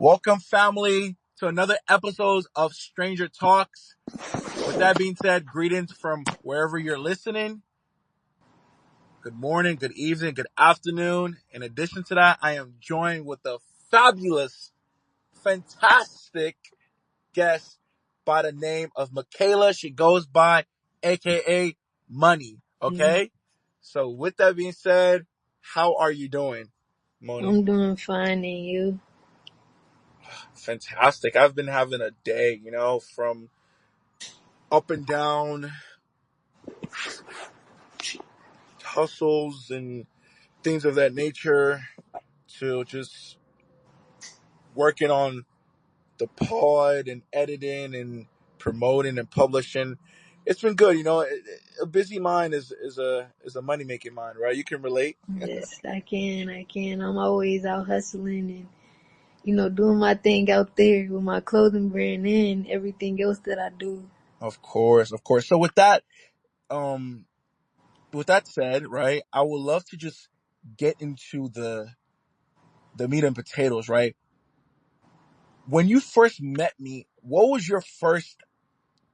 Welcome, family, to another episode of Stranger Talks. With that being said, greetings from wherever you're listening. Good morning, good evening, good afternoon. In addition to that, I am joined with a fabulous, fantastic guest by the name of Michaela. She goes by AKA Money. Mm, Okay? So with that being said, how are you doing, Moni? I'm doing fine, and you? Fantastic. I've been having a day, from up and down hustles and things of that nature to just working on the pod and editing and promoting and publishing. It's been good. A busy mind is a money making mind, right? You can relate. Yes, I can. I'm always out hustling and, doing my thing out there with my clothing brand and everything else that I do. Of course, of course. So um, with that said, right, I would love to just get into the meat and potatoes, right? When you first met me, what was your first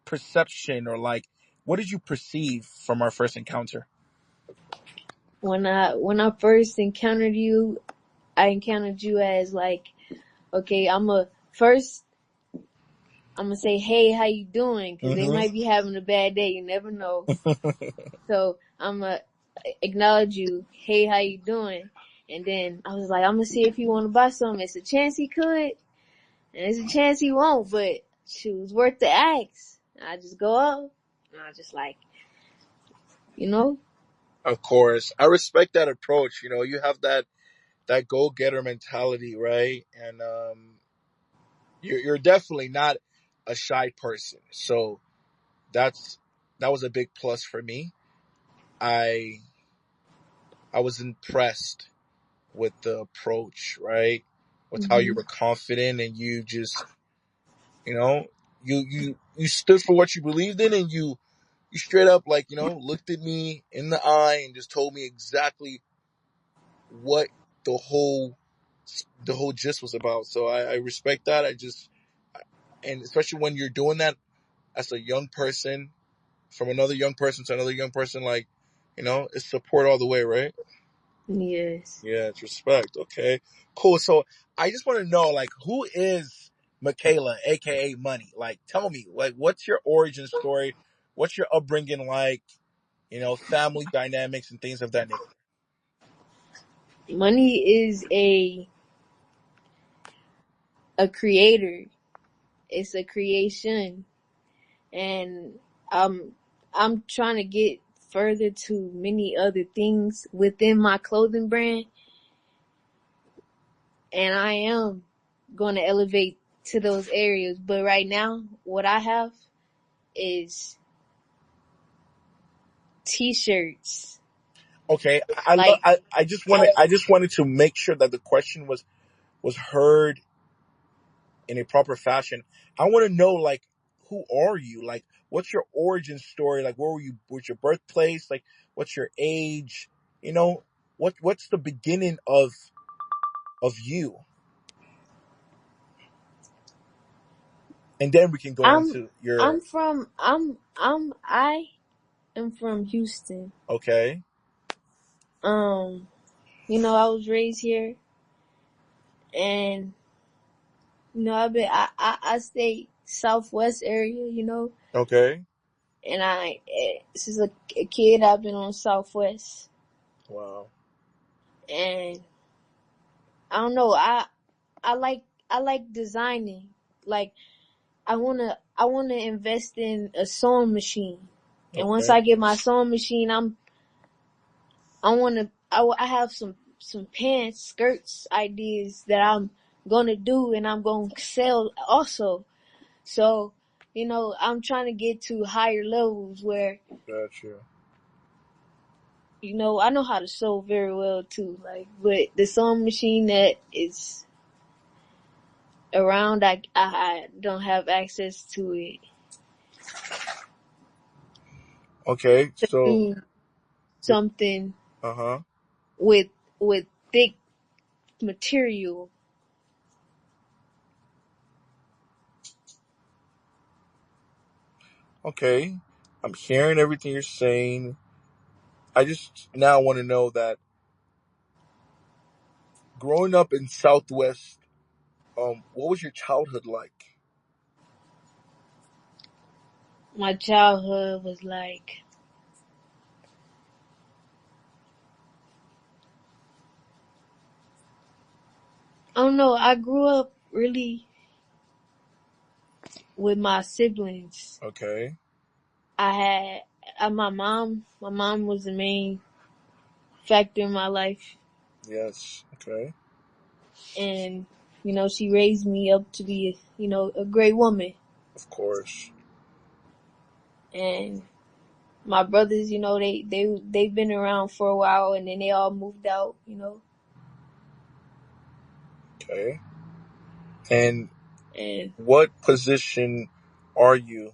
perception or like what did you perceive from our first encounter? When I first encountered you, I encountered you as like, okay, I'm gonna say, hey, how you doing? Cause they Mm-hmm. might be having a bad day. You never know. So I'm gonna acknowledge you. Hey, how you doing? And then I was like, I'm gonna see if he want to buy something. It's a chance he could. And there's a chance he won't, but shoot, it's worth the ask. I just go up and I just like, you know, Of course, I respect that approach. You have that go getter mentality, right? And you're definitely not a shy person, so that's that was a big plus for me. I I was impressed with the approach, right? With how you hmm were confident and you just you know you stood for what you believed in, and you straight up like looked at me in the eye and just told me exactly what the whole the whole gist was about. So I respect that. And especially when you're doing that as a young person, from another young person to another young person, like it's support all the way, right? yes. Yeah, it's respect. Okay, cool. So I just want to know, like, who is Michaela, aka Money? Like, tell me, like, what's your origin story? What's your upbringing like? Family dynamics and things of that nature. Money is a creator. It's a creation. And I'm trying to get further to many other things within my clothing brand. And I am going to elevate to those areas. But right now, what I have is t-shirts. Okay, I love. Like, I just wanted to make sure that the question was heard in a proper fashion. I want to know, like, who are you? Like, what's your origin story? Like, where were you? What's your birthplace? Like, what's your age? You know, what's the beginning of you? And then we can go I'm into your. I'm from I am from Houston. Okay, Um, I was raised here, and I stay Southwest area, okay, and since a kid I've been on Southwest, wow, and I don't know, I like designing. Like, I wanna invest in a sewing machine, and once okay, I get my sewing machine, I have some pants, skirts ideas that I'm gonna do, and I'm gonna sell also. So, I'm trying to get to higher levels where, gotcha. I know how to sew very well too. Like, but the sewing machine that is around, I don't have access to it. Okay, so Do something uh huh. with with thick material. Okay. I'm hearing everything you're saying. I just now want to know that growing up in Southwest, what was your childhood like? My childhood was like, I don't know, I grew up really with my siblings. Okay. I had my mom was the main factor in my life, Yes. Okay. and she raised me up to be a great woman. Of course. And my brothers, they've been around for a while, and then they all moved out. Okay. And And what position are you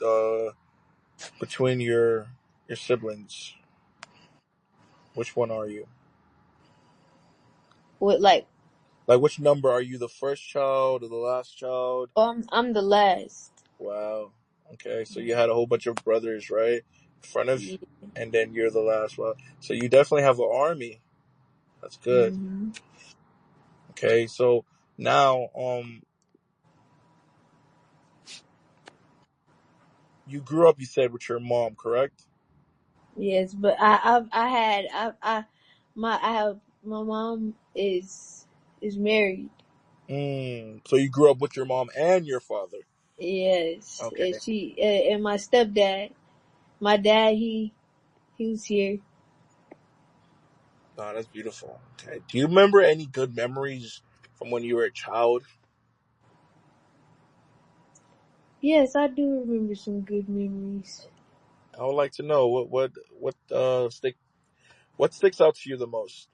uh, between your siblings? Which one are you? with like, Like, which number are you? The first child or the last child? I'm the last. Wow. Okay, so you had a whole bunch of brothers, right? In front of, Yeah. and then you're the last one. So you definitely have an army. That's good. Hmm. Okay, so now, you grew up, you said, with your mom, correct? Yes, but I had I have my mom is married. So you grew up with your mom and your father. Yes, Okay. and and my stepdad, my dad, he was here. Oh, that's beautiful. Okay. Do you remember any good memories from when you were a child? Yes, I do remember some good memories. I would like to know what sticks out to you the most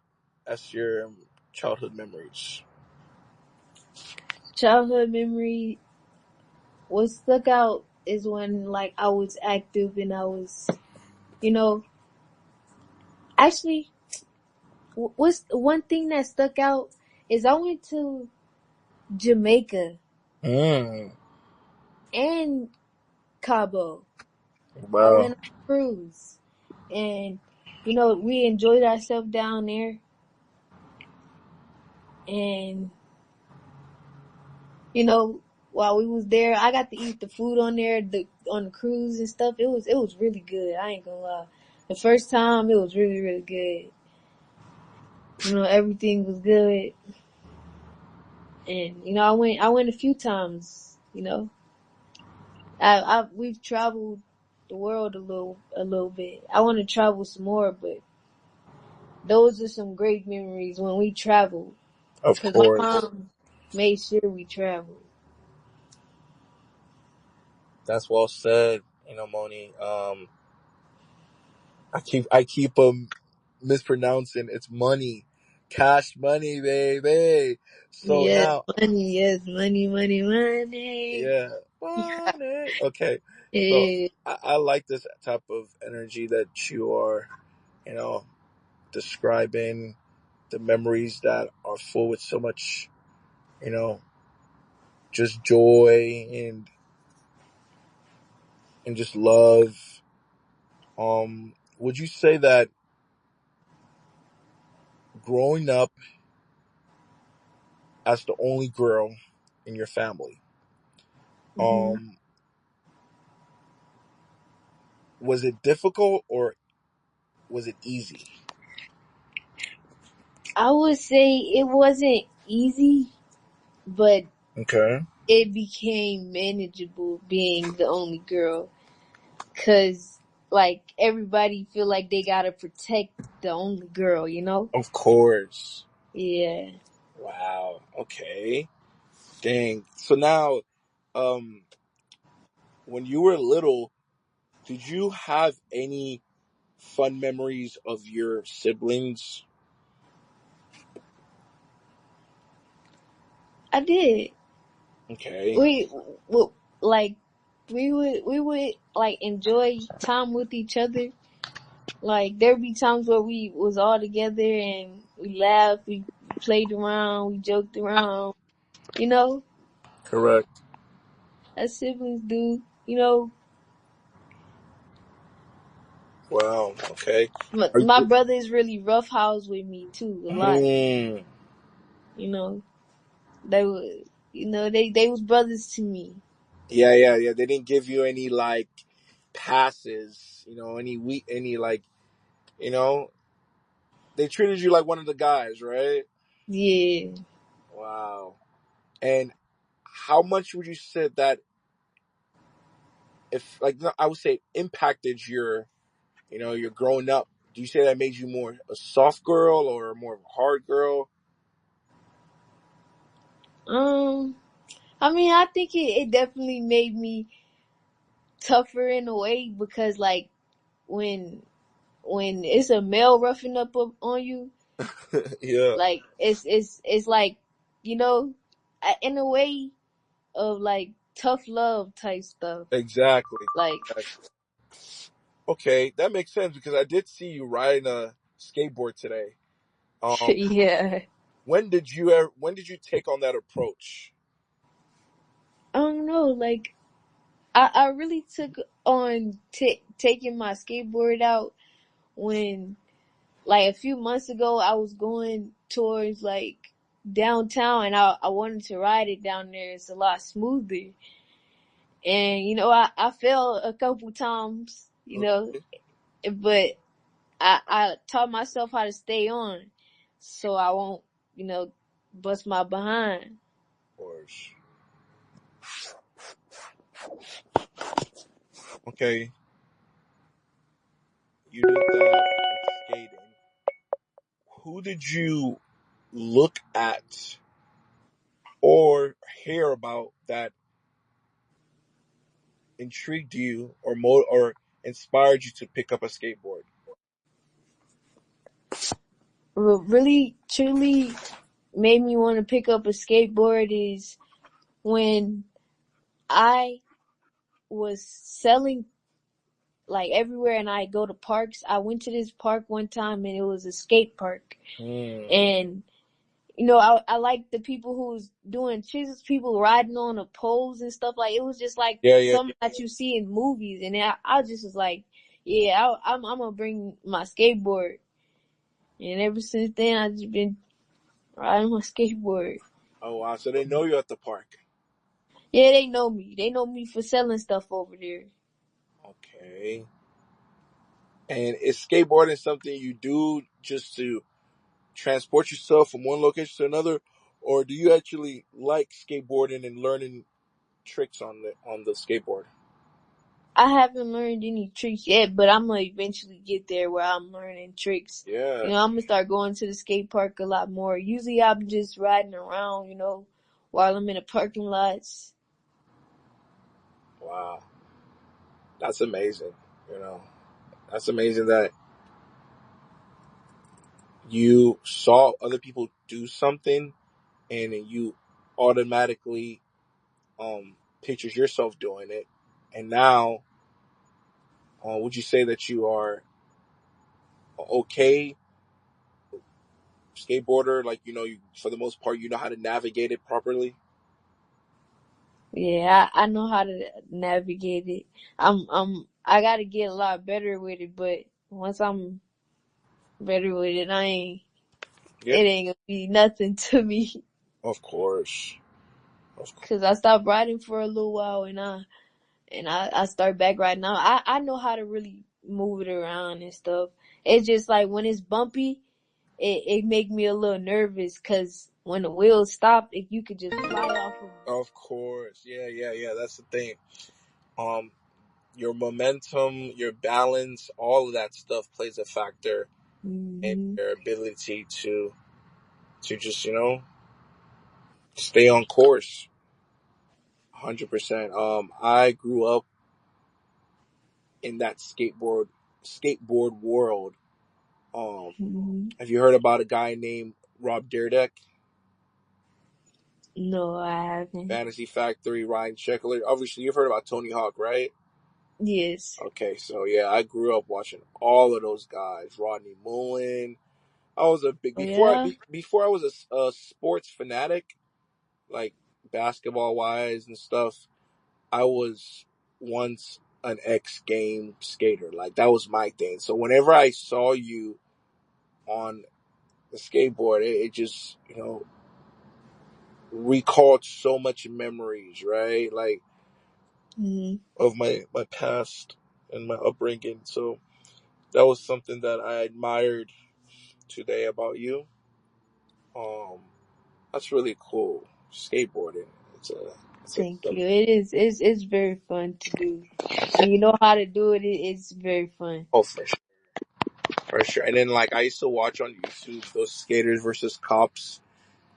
as your childhood memories. Childhood memory, what stuck out is when like I was active and I was, you know, actually, what's one thing that stuck out is I went to Jamaica Mm. and Cabo. I Wow. went on a cruise, and we enjoyed ourselves down there, and you know while we was there, I got to eat the food on there, on the cruise and stuff. It was really good. I ain't gonna lie. The first time it was really really good. Everything was good, and I went a few times. We've traveled the world a little bit. I want to travel some more, but those are some great memories when we traveled. Of Cause my course. mom made sure we traveled. That's well said. Moni. I keep mispronouncing. It's money, cash money, baby. So Yes, now, money. Yes, money, money, money. yeah, money. Okay, so Yeah. I like this type of energy that you are, you know, describing the memories that are full with so much, you know, just joy and just love. Would you say that growing up as the only girl in your family, Hmm. um, was it difficult or was it easy? I would say it wasn't easy, but Okay, it became manageable being the only girl. Cause like everybody feel like they gotta protect the only girl. of course. Yeah. Wow. Okay. Dang. So now, um, when you were little, did you have any fun memories of your siblings? I did. Okay. We like we would like enjoy time with each other. Like there'd be times where we was all together and we laughed, we played around, we joked around, you know, Correct. as siblings do. you know, Wow. Okay. Are my you? brother is really roughhouse with me too, a lot. Mm, You know, they were, they was brothers to me. yeah. They didn't give you any like passes. Any like you know. They treated you like one of the guys, right? Yeah. Wow. And how much would you say that if like no, I would say impacted your growing up? Do you say that made you more a soft girl or more of a hard girl? Um, I mean, I think it definitely made me tougher in a way because like when when it's a male roughing on you, Yeah. like it's like, you know, in a way of like tough love type stuff. Exactly. Like, Okay, that makes sense because I did see you riding a skateboard today. Um, yeah. when did you take on that approach? I don't know. Like, I really took on taking my skateboard out when, like, a few months ago, I was going towards like downtown and I wanted to ride it down there. It's a lot smoother. And, I fell a couple times, Okay, but I taught myself how to stay on so I won't, bust my behind. of course. Okay, you did that with skating. Who did you look at or hear about that intrigued you or inspired you to pick up a skateboard? What really, truly made me want to pick up a skateboard is when I was selling like everywhere and I go to parks. I went to this park one time and it was a skate park. Mm. And, I like the people who was doing tricks, people riding on the poles and stuff. Like, it was just like Yeah. something that you see in movies. And I just was like, yeah, I'm gonna bring my skateboard. And ever since then, I've just been riding my skateboard. Oh wow! So they know you at the park. Yeah, they know me. They know me for selling stuff over there. Okay. And is skateboarding something you do just to transport yourself from one location to another, or do you actually like skateboarding and learning tricks on the skateboard? I haven't learned any tricks yet, but I'm gonna eventually get there where I'm learning tricks. Yeah. I'm gonna start going to the skate park a lot more. Usually I'm just riding around, while I'm in the parking lots. Wow. That's amazing. You know, that's amazing that you saw other people do something and you automatically pictures yourself doing it, and now would you say that you are okay skateboarder? Like you for the most part you know how to navigate it properly. Yeah, I know how to navigate it. I gotta get a lot better with it, but once I'm better with it, Yeah. it ain't gonna be nothing to me. Of course. Of course. Cause I stopped riding for a little while and I start back right now. I know how to really move it around and stuff. It's just like when it's bumpy, it make me a little nervous because when the wheels stop, if you could just fly off of Of course. Yeah. That's the thing. Um, your momentum, your balance, all of that stuff plays a factor in them. your ability to just stay on course. 100%. I grew up in that skateboard world. Um, Hmm. have you heard about a guy named Rob Dyrdek? No, I haven't. Fantasy Factory, Ryan Sheckler. Obviously, you've heard about Tony Hawk, right? Yes. Okay, so yeah, I grew up watching all of those guys. Rodney Mullen. I was a big Oh yeah. before I was a sports fanatic, like basketball wise and stuff. I was. once an X game skater. Like that was my thing. So whenever I saw you on the skateboard, it just, recalled so much memories, right? Like of my past and my upbringing. So that was something that I admired today about you. Um, that's really cool. Skateboarding. It's a it's a Thank you. It is. It's very fun to do. When you know how to do it, it's very fun. oh, for sure. And then like I used to watch on YouTube those skaters versus cops.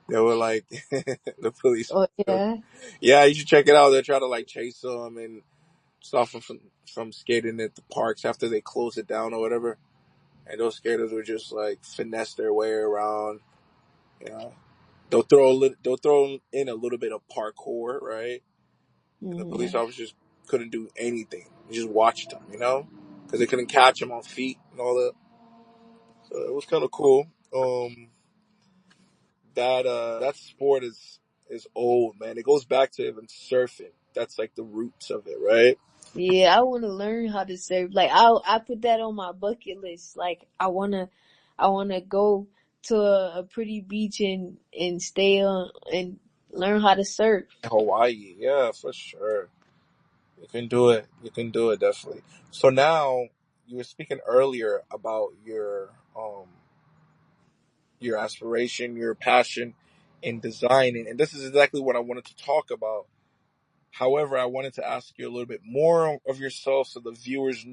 They were like the police. Oh yeah. Yeah, you should check it out. They're trying to like chase them and stop them from skating at the parks after they close it down or whatever. And those skaters would just like finesse their way around. You know, they'll throw in a little bit of parkour, right? And the police Yeah. officers couldn't do anything. They just watched them, because they couldn't catch them on feet and all that. So it was kind of cool. That sport is old, man. It goes back to even surfing. That's like the roots of it, right? Yeah, I want to learn how to surf. Like I put that on my bucket list. Like I wanna go to a pretty beach and stay on and learn how to surf. Hawaii, yeah, for sure. You can do it. You can do it, definitely. So now you were speaking earlier about your aspiration, your passion in designing, and this is exactly what I wanted to talk about. However, I wanted to ask you a little bit more of yourself so the viewers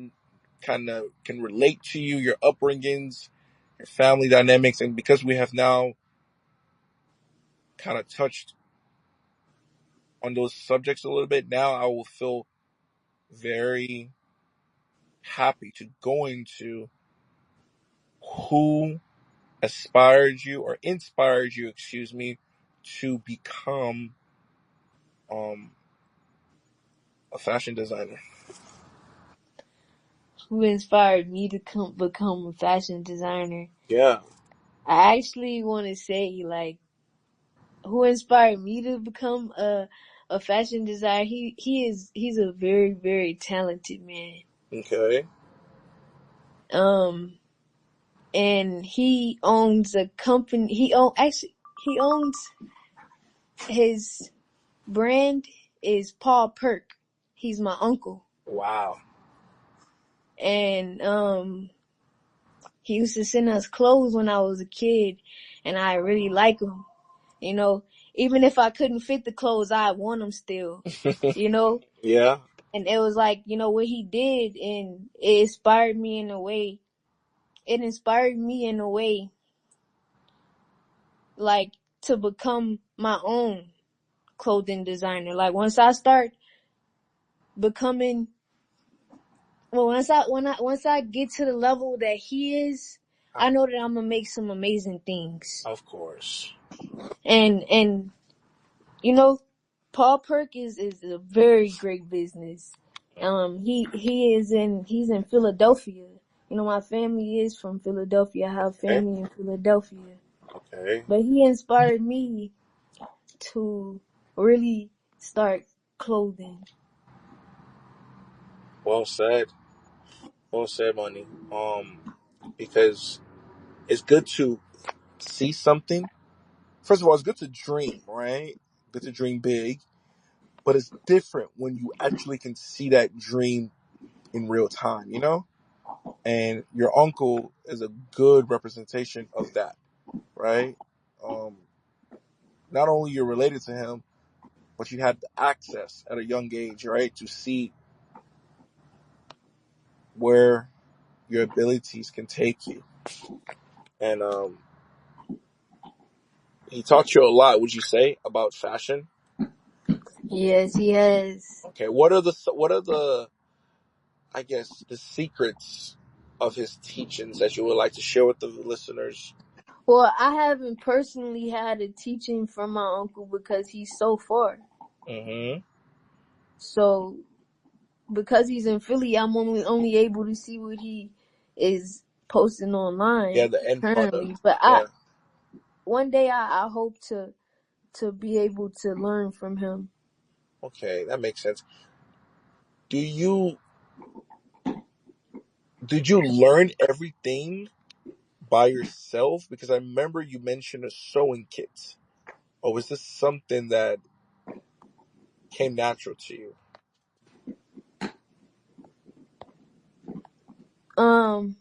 kind of can relate to you, your upbringings, your family dynamics, and because we have now kind of touched on those subjects a little bit, now I will feel very happy to go into who inspired you, excuse me, to become a fashion designer. Who inspired me to become a fashion designer? Yeah. I actually want to say like who inspired me to become a fashion designer. He's a very very talented man. Okay. Um, and he owns a company. He owns his brand is Paul Perk. He's my uncle, Wow. and he used to send us clothes when I was a kid, and I really like them. You know, even if I couldn't fit the clothes, I want them still. You know, Yeah. and it was like what he did, and it inspired me in a way. It inspired me in a way, like to become my own clothing designer. Like once I start becoming, well, once I get to the level that he is, I know that I'm gonna make some amazing things. Of course. And you know, Paul Perk is a very great business. He's in Philadelphia. My family is from Philadelphia. I have Okay. family in Philadelphia. Okay. But he inspired me to really start clothing. Well said. Well said, money. Because it's good to see something. First of all, it's good to dream, right? Good to dream big, but it's different when you actually can see that dream in real time, And your uncle is a good representation of that, right? Um, Not only you're related to him, but you had the access at a young age, right, to see where your abilities can take you. And he taught you a lot, would you say, about fashion? Yes, he has. Okay, what are the I guess the secrets of his teachings that you would like to share with the listeners? Well, I haven't personally had a teaching from my uncle because he's so far. Mm-hmm. So because he's in Philly, I'm only able to see what he is posting Yeah, online the end product. currently. But Yeah. one day I hope to be able to learn from him. Okay, that makes sense. Do you did you learn everything by yourself? Because I remember you mentioned a sewing kit. Or was this something that came natural to you? Um,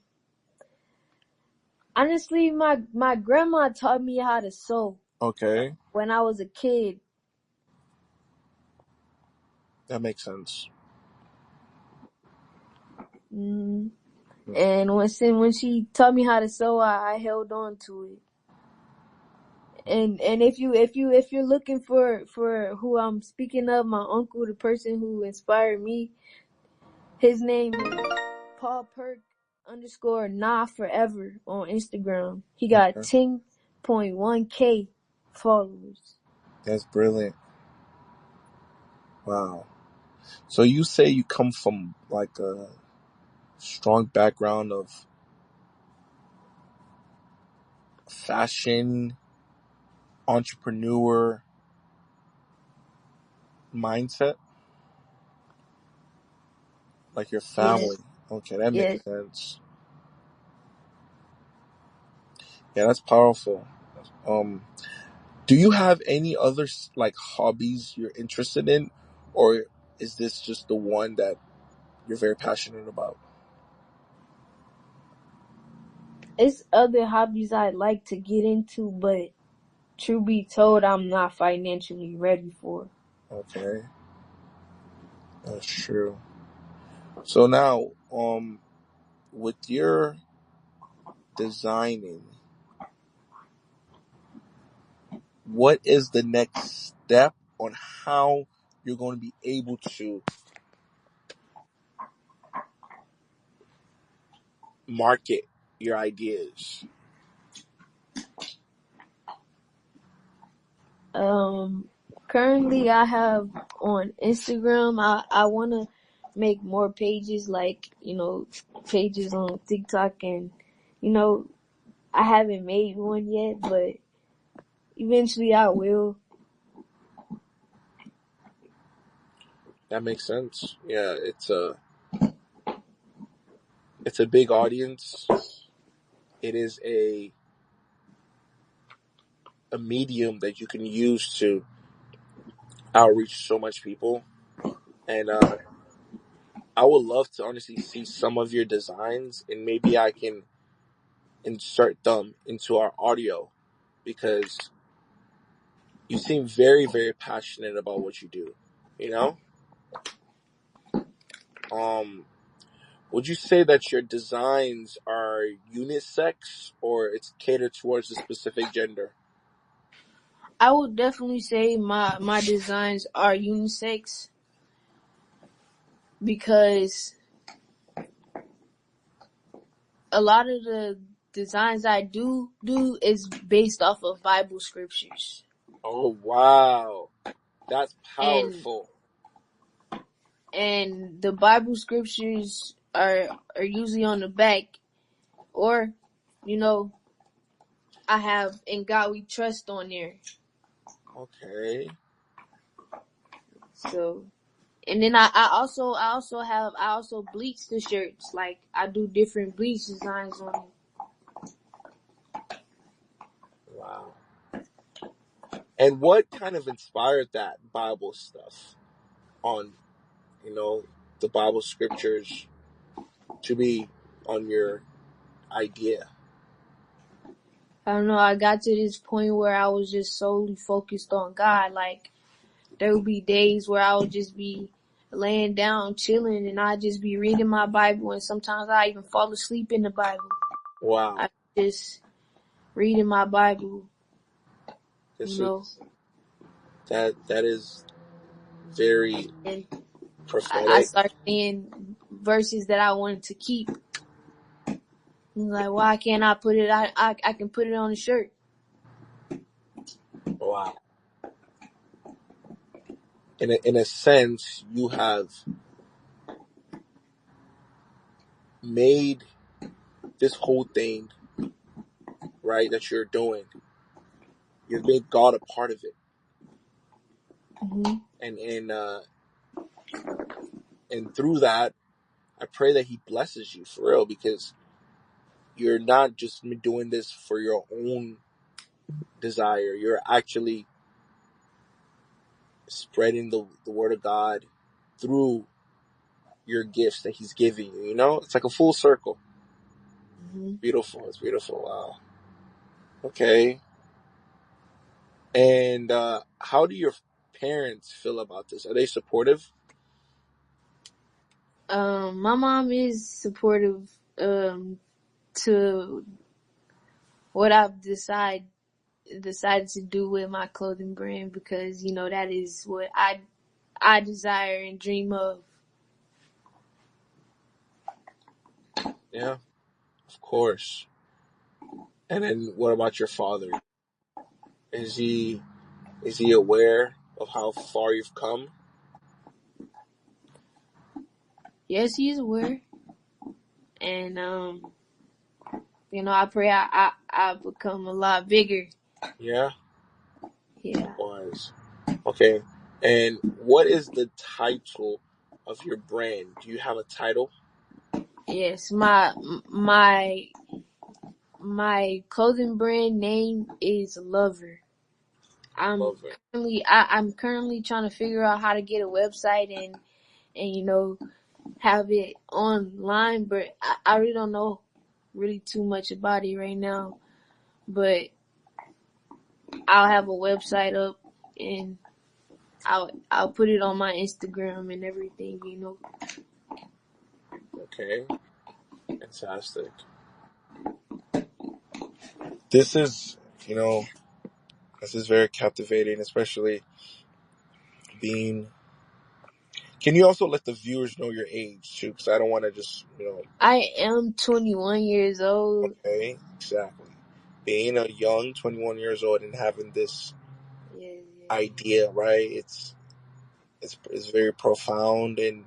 honestly, my grandma taught me how to sew Okay, when I was a kid. that makes sense. Mm, and when she taught me how to sew, I held on to it. And if you're looking for who I'm speaking of, my uncle, the person who inspired me, his name is Paul Perk underscore nah forever on Instagram. He got Okay, 10.1K followers. that's brilliant. Wow. So you say you come from like a strong background of fashion, entrepreneur mindset, like your Yes, family. Okay, that makes yes. sense. Yeah, that's powerful. Um, do you have any other like hobbies you're interested in, or is this just the one that you're very passionate about? It's other hobbies I'd like to get into, but truth be told, I'm not financially ready for. Okay, that's true. So now, with your designing, what is the next step on how you're going to be able to market your ideas? Um, Currently I have on Instagram. I wanna make more pages, like pages on TikTok, and you know I haven't made one yet, but eventually I will. That makes sense. Yeah, it's a big audience. It is a medium that you can use to outreach so much people. And I would love to honestly see some of your designs, and maybe I can insert them into our audio because you seem very, very passionate about what you do. You know, um, would you say that your designs are unisex or it's catered towards a specific gender? I would definitely say my designs are unisex because a lot of the designs I do is based off of Bible scriptures. Oh wow, that's And powerful. the Bible scriptures are usually on the back, or you know I have "In God We Trust" on there. Okay, So, and then I also bleach the shirts. Like I do different bleach designs on it. wow. And what kind of inspired that Bible stuff on, you know, the Bible scriptures to be on your idea? I don't know. I got to this point where I was just solely focused on God. Like there would be days where I would just be laying down chilling, and I'd just be reading my Bible, and sometimes I even fall asleep in the Bible. Wow, I just reading my Bible, you this know, is that is very and I prophetic. started seeing verses that I wanted to keep. Like, why can't I put it? I can put it on a shirt. Wow. In a sense, you have made this whole thing right that you're doing. You've made God a part of it, Hmm. and And through that, I pray that he blesses you for real, because you're not just doing this for your own desire. You're actually spreading the word of God through your gifts that he's giving you. You know, it's like a full circle. Mm-hmm. Beautiful. It's beautiful. Wow. Okay. And how do your parents feel about this? Are they supportive? My mom is supportive to what I've decided to do with my clothing brand, because that is what I desire and dream of. Yeah, of course. And then what about your father? Is he aware of how far you've come? Yes, he's aware, and I pray I become a lot bigger. Yeah, Yeah. was. Okay. And what is the title of your brand? Do you have a title? Yes, my clothing brand name is Lover. I'm Love it. I'm currently trying to figure out how to get a website and have it online, but I really don't know really too much about it right now. But I'll have a website up, and I'll put it on my Instagram and everything. Okay. Fantastic. This is, you know, this is very captivating, especially being. Can you also let the viewers know your age too? Because I don't want to just, I am 21 years old. Okay, exactly. Being a young 21 years old and having this Yeah, idea, right? It's very profound, and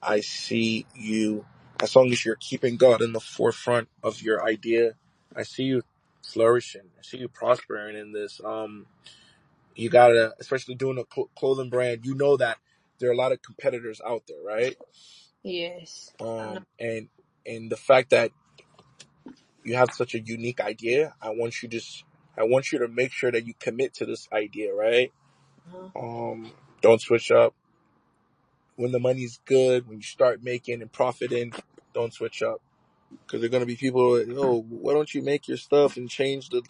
I see you, as long as you're keeping God in the forefront of your idea, I see you flourishing. I see you prospering in this. You gotta, especially doing a clothing brand, you know that there are a lot of competitors out there, right? yes. I know. And the fact that you have such a unique idea, I want you to make sure that you commit to this idea, right? Uh-huh. Don't switch up. When the money's good, when you start making and profiting, don't switch up. Because there are gonna be people like, oh, why don't you make your stuff and change the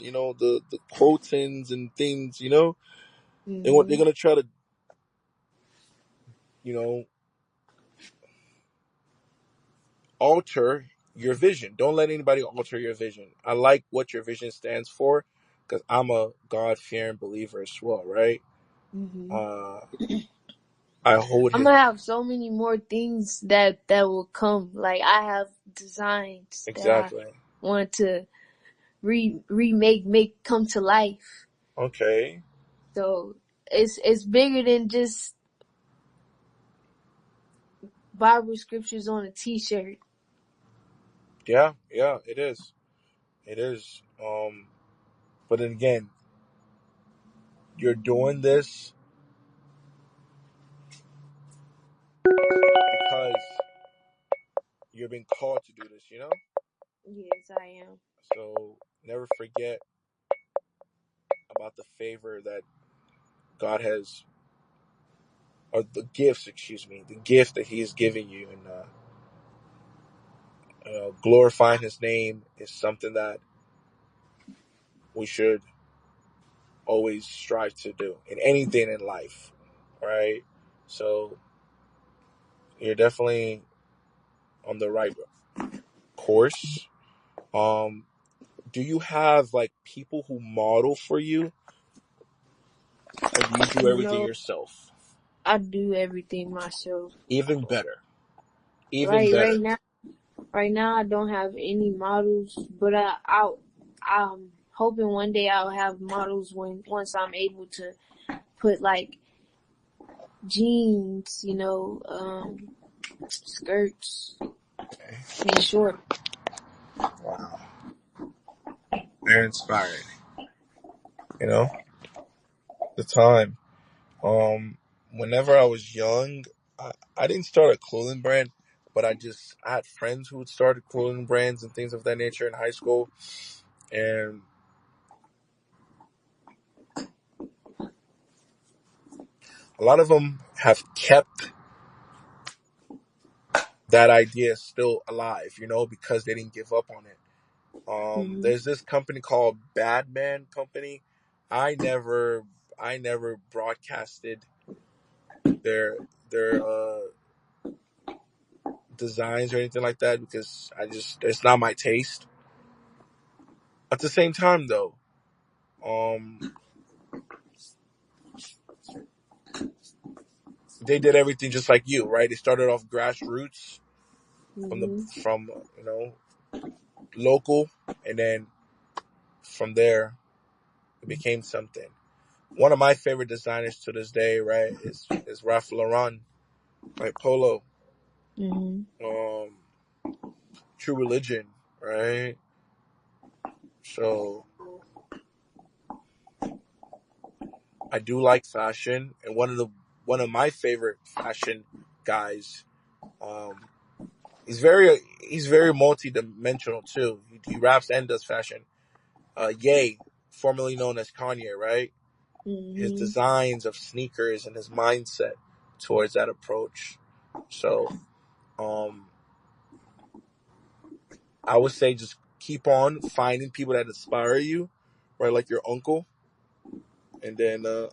quotings and things, they're Mhm. gonna try to, you know, alter your vision. Don't let anybody alter your vision. I like what your vision stands for, because I'm a God fearing believer as well, right? Mhm. Uh, I hold I'm his gonna have so many more things that will come. Like, I have designs that I exactly. want to remake, make come to life. Okay. So it's bigger than just Bible scriptures on a T-shirt. Yeah, yeah, it is. It is. But then again, you're doing this because you're being called to do this. Yes, I am. So never forget about the favor that God has, or the gifts, excuse me, the gift that He is giving you, and glorifying His name is something that we should always strive to do in anything in life, right? So you're definitely on the right course. Um, do you have like people who model for you, or do you do everything No, yourself? I do everything myself. Even better. Even Right, better. right now I don't have any models, but I'm hoping one day I'll have models once I'm able to put like jeans, skirts and short. Wow. Very inspiring. You know, the time. Um, Whenever I was young, I didn't start a clothing brand, but I had friends who had started clothing brands and things of that nature in high school, and a lot of them have kept that idea still alive, because they didn't give up on it. Mhm. There's this company called Badman Company. I never, I never broadcasted their their designs or anything like that because it's not my taste. At the same time, though, um, they did everything just like you, right? They started off grassroots from the Mhm. from local, and then from there it became something. One of my favorite designers to this day, right, is Ralph Lauren, right? Polo, Mhm. um, True Religion, right? So I do like fashion, and one of my favorite fashion guys. Um, he's very multi-dimensional too. He raps and does fashion. Ye, formerly known as Kanye, right? His Mhm. designs of sneakers and his mindset towards that approach. So, um, I would say just keep on finding people that inspire you, right? Like your uncle, and then the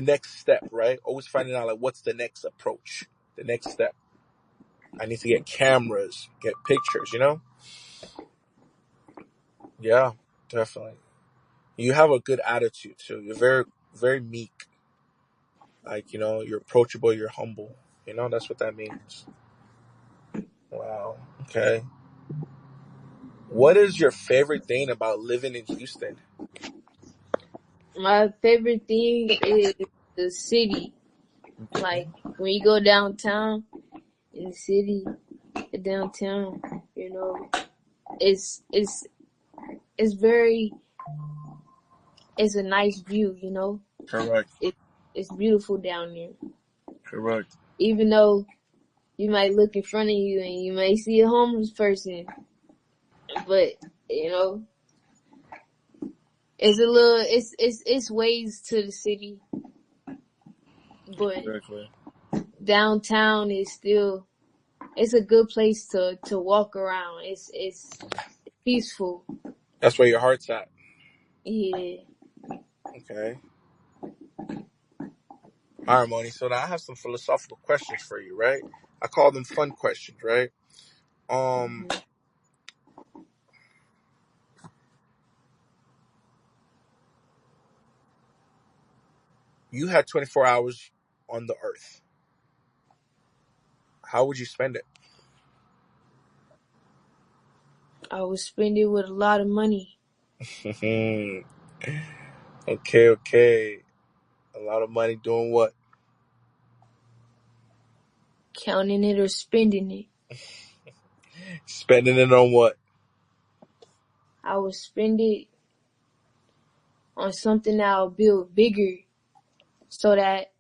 next step, right? Always finding out like what's the next approach, the next step. I need to get cameras, get pictures. Yeah, definitely. You have a good attitude too. You're very, very meek. Like, you're approachable, you're humble. That's what that means. Wow. Okay. What is your favorite thing about living in Houston? My favorite thing is the city. Like when you go downtown in the city, downtown, you know, it's it's it's very it's a nice view. Correct. It it's beautiful down there. Correct. Even though you might look in front of you and you may see a homeless person, but you know, it's a little it's ways to the city, but Exactly. downtown is still it's a good place to walk around. It's peaceful. That's where your heart's at. Yeah. Okay. All right, Moni. So now I have some philosophical questions for you, right? I call them fun questions, right? Um, Mhm. you had 24 hours on the earth. How would you spend it? I would spend it with a lot of money, Okay, okay. A lot of money doing what? counting it or spending it. Spending it on what? I would spend it on something that'll build bigger so that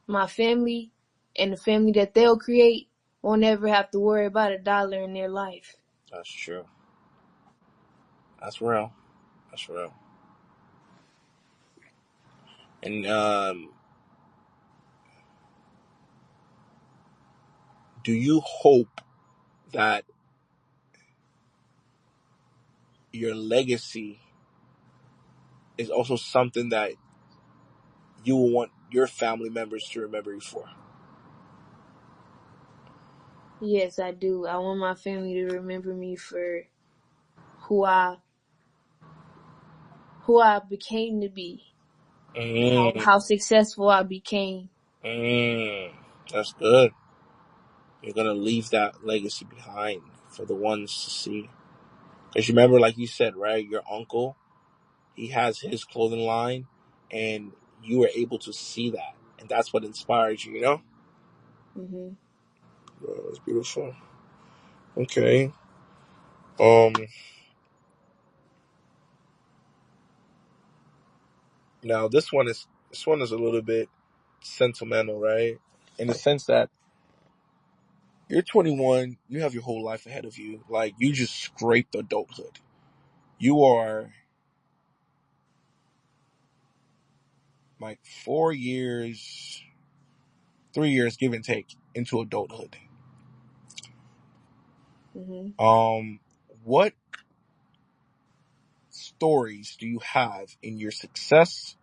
my family and the family that they'll create won't ever have to worry about a dollar in their life. That's true. That's real. That's real. And do you hope that your legacy is also something that you will want your family members to remember you for? Yes, I do. I want my family to remember me for who I who I became to be, Mm, how successful I became. mm, that's good. You're gonna leave that legacy behind for the ones to see. Because you remember, like you said, right? Your uncle, he has his clothing line, and you were able to see that, and that's what inspired you. Mhm. Oh, that's beautiful. Okay. Um. Now this one is a little bit. sentimental, right? In the sense that you're 21, you have your whole life ahead of you. Like, you just scraped adulthood. You are like 4 years, 3 years, give and take, into adulthood. What stories do you have in your success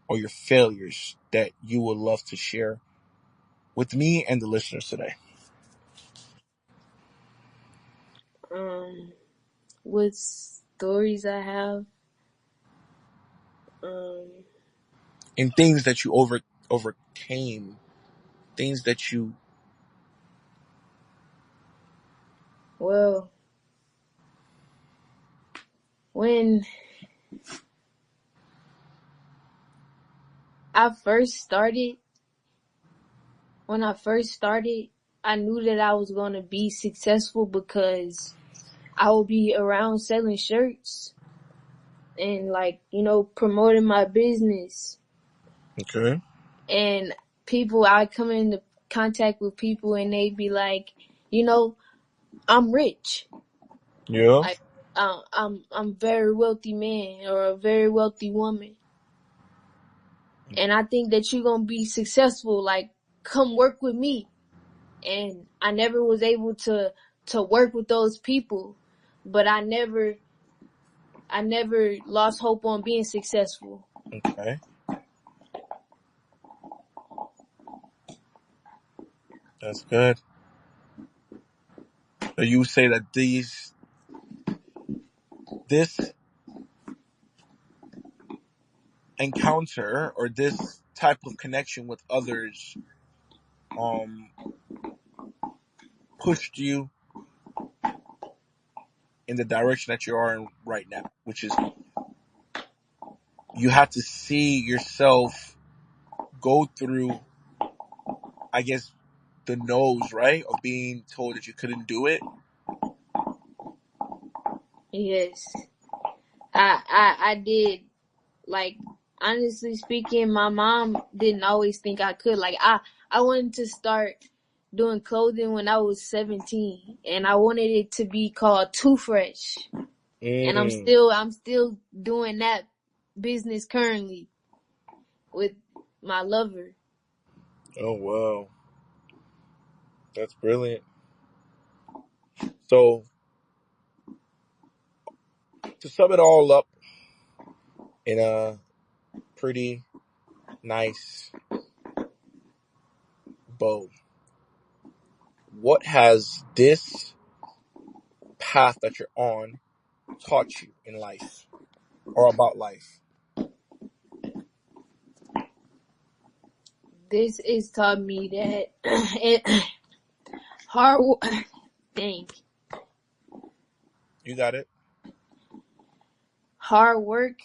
or your failures that you would love to share with me and the listeners today? What stories I have? In things that you overcame, things that you... Well, when I first started, I knew that I was going to be successful because I would be around selling shirts and, like, promoting my business. Okay. And I come into contact with people and they be like, I'm rich. Yeah. Like, I'm very wealthy man or a very wealthy woman. And I think that you're going to be successful. Like, come work with me. And I never was able to work with those people, but I never lost hope on being successful. Okay. That's good. So you say that this encounter or this type of connection with others pushed you in the direction that you are in right now, which is you have to see yourself go through, I guess, the nose, right, of being told that you couldn't do it. Yes. I did. Like, honestly speaking, my mom didn't always think I could. Like, I wanted to start doing clothing when I was 17, and I wanted it to be called Too Fresh. And I'm still doing that business currently with my lover. Oh, wow. That's brilliant. So, to sum it all up in a pretty nice bow, what has this path that you're on taught you in life or about life? This is taught me that hard work, dang, You got it. hard work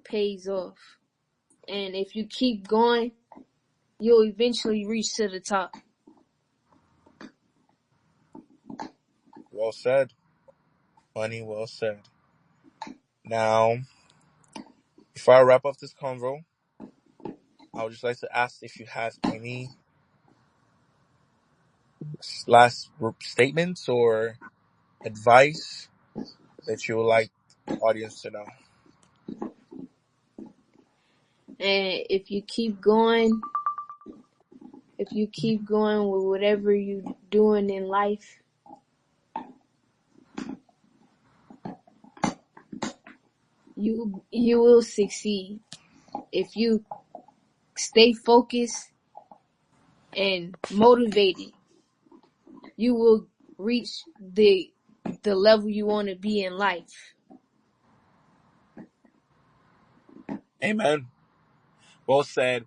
pays off. And if you keep going, you'll eventually reach to the top. Well said. Funny, well said. Now, before I wrap up this convo, I would just like to ask if you have any last statements or advice that you would like the audience to know. And if you keep going with whatever you're doing in life, you will succeed. If you stay focused and motivated, you will reach the level you want to be in life. Amen. Well said.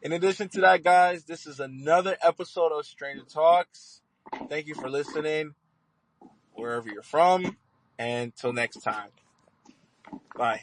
In addition to that, guys, this is another episode of Stranger Talks. Thank you for listening, wherever you're from, and till next time. Bye.